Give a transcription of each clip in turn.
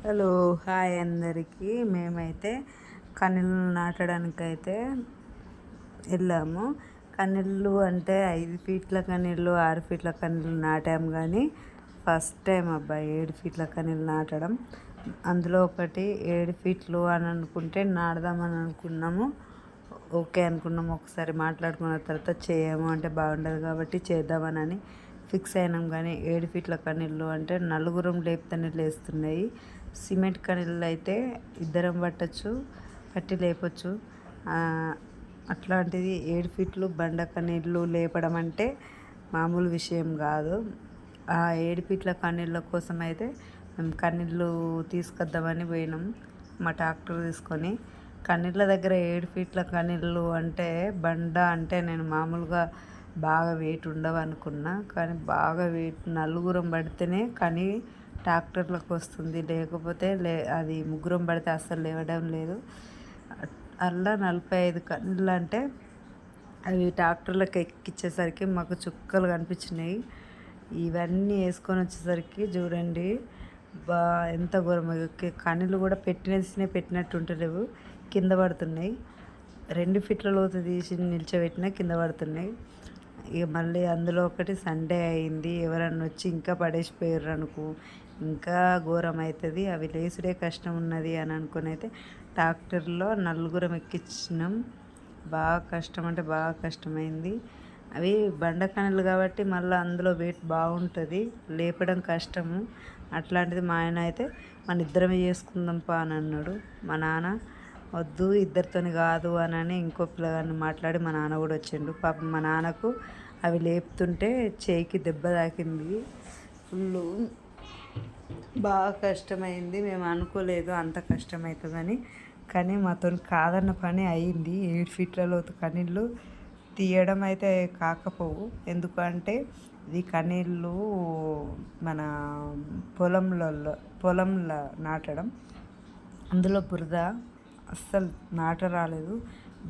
Hello, hi అందరికీ. మేమైతే కన్నీళ్ళు నాటడానికైతే వెళ్ళాము. కన్నీళ్ళు అంటే 5 ఫీట్ల కన్నీళ్ళు, 6 ఫీట్ల కన్నీళ్ళు నాటాము. కానీ ఫస్ట్ టైం అబ్బాయి 7 ఫీట్ల కన్నీళ్ళు నాటడం. అందులో ఒకటి 7 ఫీట్లు అని అనుకుంటే నాడదామని అనుకున్నాము. ఓకే అనుకున్నాము. ఒకసారి మాట్లాడుకున్న తర్వాత చేయము అంటే బాగుండదు కాబట్టి చేద్దామని ఫిక్స్ అయినాం. కానీ 7 ఫీట్ల కన్నీళ్ళు అంటే నలుగురం లేపితేనే లేస్తున్నాయి. సిమెంట్ కన్నీళ్ళు అయితే ఇద్దరం పట్టి లేపచ్చు. అట్లాంటిది 7 ఫీట్లు బండ కన్నీళ్ళు లేపడం అంటే మామూలు విషయం కాదు. ఆ 7 ఫీట్ల కన్నీళ్ళ కోసం అయితే మేము కన్నీళ్ళు తీసుకొద్దామని పోయినాం మా ట్రాక్టర్ తీసుకొని. కన్నీళ్ళ దగ్గర 7 ఫీట్ల కన్నీళ్ళు అంటే బండ అంటే నేను మామూలుగా బాగా వెయిట్ ఉండవు అనుకున్నా. కానీ బాగా వెయిట్ నలుగురం పడితేనే కానీ ట్రాక్టర్లకు వస్తుంది, లేకపోతే అది ముగ్గురం పడితే అస్సలు లేవడం లేదు. అలా 45 కన్నీళ్ళు అంటే అవి ట్రాక్టర్లకు ఎక్కించేసరికి మాకు చుక్కలు కనిపించినాయి. ఇవన్నీ వేసుకొని వచ్చేసరికి చూడండి ఎంత ఘోరం. కన్నీళ్ళు కూడా పెట్టినట్టు ఉంటలేవు, కింద పడుతున్నాయి. 2 ఫీట్ల లోతు తీసి నిల్చోబెట్టినా కింద పడుతున్నాయి. ఇక మళ్ళీ అందులో ఒకటి సండే అయింది. ఎవరన్నా వచ్చి ఇంకా పడేసిపోయారు అనుకో ఇంకా ఘోరం అవుతుంది. అవి లేసుడే కష్టం ఉన్నది అని అనుకుని అయితే ట్రాక్టర్లో నలుగురం ఎక్కించినాం. బాగా కష్టం అంటే బాగా కష్టమైంది. అవి బండకణలు కాబట్టి మళ్ళీ అందులో వెయిట్ బాగుంటుంది, లేపడం కష్టము. అట్లాంటిది మా ఆయన అయితే మన ఇద్దరమే చేసుకుందాంపా అని అన్నాడు. మా నాన్న వద్దు ఇద్దరితోని కాదు అని ఇంకో పిల్లగాన్ని మాట్లాడి మా నాన్న కూడా వచ్చిండు. పాపం మా నాన్నకు అవి లేపుతుంటే చేయికి దెబ్బ తాకింది. ఫుల్ బాగా కష్టమైంది. మేము అనుకోలేదు అంత కష్టమవుతుందని. కానీ మాతో కాదన్న పని అయింది. 7 ఫీట్ల లోతు కన్నీళ్ళు తీయడం అయితే కాకపోవు. ఎందుకంటే ఇది కన్నీళ్ళు మన పొలంలో నాటడం. అందులో బురద అస్సలు నాట రాలేదు.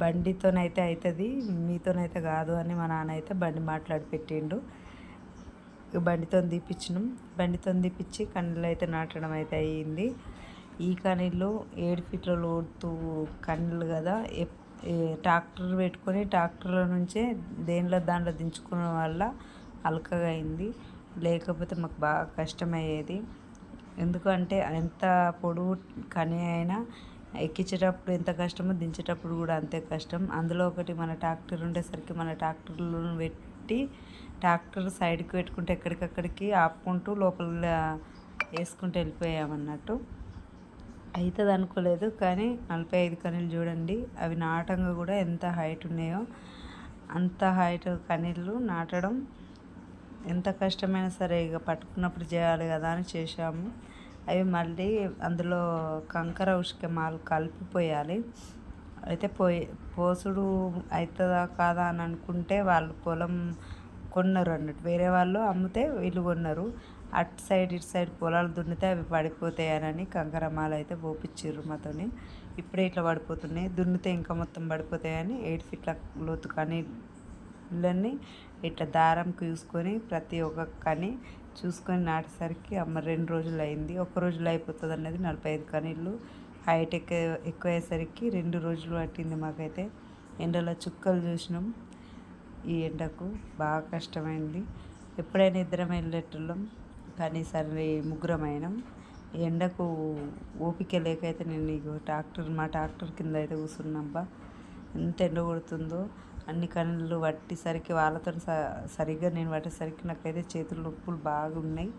బండితోనైతే అవుతుంది, మీతోనైతే కాదు అని మా నాన్న అయితే బండి మాట్లాడి పెట్టిండు. బండితో తీపిచ్చి కన్నీళ్ళు అయితే నాటడం అయితే అయ్యింది. ఈ కన్నీళ్ళు 7 ఫీట్ల లోతు కన్నీళ్ళు కదా, ట్రాక్టర్ పెట్టుకొని ట్రాక్టర్ల నుంచే దాంట్లో దించుకోవడం వల్ల అలకగా అయింది. లేకపోతే మాకు బాగా కష్టమయ్యేది. ఎందుకంటే ఎంత పొడవు కని అయినా ఎక్కించేటప్పుడు ఎంత కష్టమో దించేటప్పుడు కూడా అంతే కష్టం. అందులో ఒకటి మన ట్రాక్టర్ ఉండేసరికి మన ట్రాక్టర్లను పెట్టి ట్రాక్టర్ సైడ్కి పెట్టుకుంటే ఎక్కడికక్కడికి ఆపుకుంటూ లోపల వేసుకుంటూ వెళ్ళిపోయామన్నట్టు. అవుతుంది అనుకోలేదు. కానీ 45 కన్నీళ్ళు చూడండి, అవి నాటంగా కూడా ఎంత హైట్ ఉన్నాయో అంత హైట్ కన్నీళ్ళు నాటడం ఎంత కష్టమైనా సరే ఇక పట్టుకున్నప్పుడు చేయాలి కదా అని చేసాము. అవి మళ్ళీ అందులో కంకర ఉష్కమాలు కలిపిపోయాలి. అయితే పోసుడు అవుతుందా కాదా అని అనుకుంటే వాళ్ళు పొలం కొన్నారు అన్నట్టు. వేరే వాళ్ళు అమ్మితే వీళ్ళు కొన్నారు. అటు సైడ్ ఇటు సైడ్ పొలాలు దున్నితే అవి పడిపోతాయని కంకరమాలు అయితే పోపించారు మాతోని. ఇప్పుడే ఇట్లా పడిపోతున్నాయి, దున్నితే ఇంకా మొత్తం పడిపోతాయని 8 ఫీట్ల లోతు కనీళ్ళని ఇట్లా దారం చూసుకొని ప్రతి ఒక్క కని చూసుకొని నాటేసరికి 2 రోజులు అయింది. 1 రోజులో అయిపోతుంది అనేది 45 కనీళ్ళు. హైట్ ఎక్కువయ్యేసరికి 2 రోజులు పట్టింది మాకైతే. ఎండలో చుక్కలు చూసినాం. ఈ ఎండకు బాగా కష్టమైంది. ఎప్పుడైనా ఇద్దరం వెళ్ళేటోళ్ళం, కానీ సరే ముగ్గురం అయినాం. ఎండకు ఓపిక లేకైతే నేను మా ట్రాక్టర్ కింద అయితే కూర్చున్నాంపా. ఎంత ఎండ కొడుతుందో. అన్ని కళ్ళు పట్టేసరికి వాళ్ళతో సరిగ్గా నేను పట్టేసరికి నాకైతే చేతులు నొప్పులు బాగున్నాయి.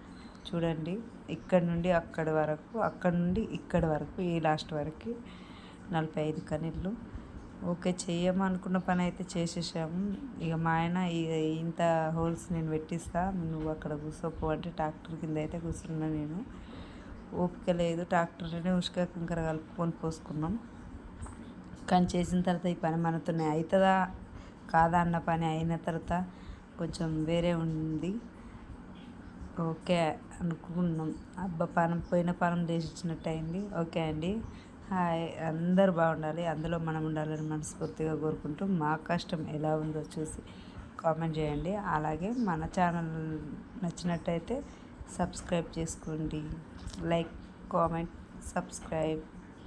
చూడండి, ఇక్కడి నుండి అక్కడి వరకు, అక్కడి నుండి ఇక్కడి వరకు, ఈ లాస్ట్ వరకు 45 కన్నీళ్ళు. ఓకే, చెయ్యమనుకున్న పని అయితే చేసేసాము. ఇక మా ఆయన ఇంత హోల్స్ నేను పెట్టిస్తా, నువ్వు అక్కడ కూర్చోపో అంటే ట్రాక్టర్ కింద అయితే కూర్చున్నా నేను. ఓపిక లేదు, ట్రాక్టర్లోనే ఉష్క కంకర కలుపుకొని పోసుకున్నాం. కానీ చేసిన తర్వాత ఈ పని మనతోనే అవుతుందా కాదా అన్న పని అయిన తర్వాత కొంచెం వేరే ఉంది. ఓకే అనుకున్నాం. పోయిన పానం చేసి ఇచ్చినట్టు అయింది. ఓకే అండి, హాయ్. అందరూ బాగుండాలి, అందులో మనం ఉండాలని మనస్ఫూర్తిగా కోరుకుంటూ మా కష్టం ఎలా ఉందో చూసి కామెంట్ చేయండి. అలాగే మన ఛానల్ నచ్చినట్టయితే సబ్స్క్రైబ్ చేసుకోండి, లైక్, కామెంట్ సబ్స్క్రైబ్.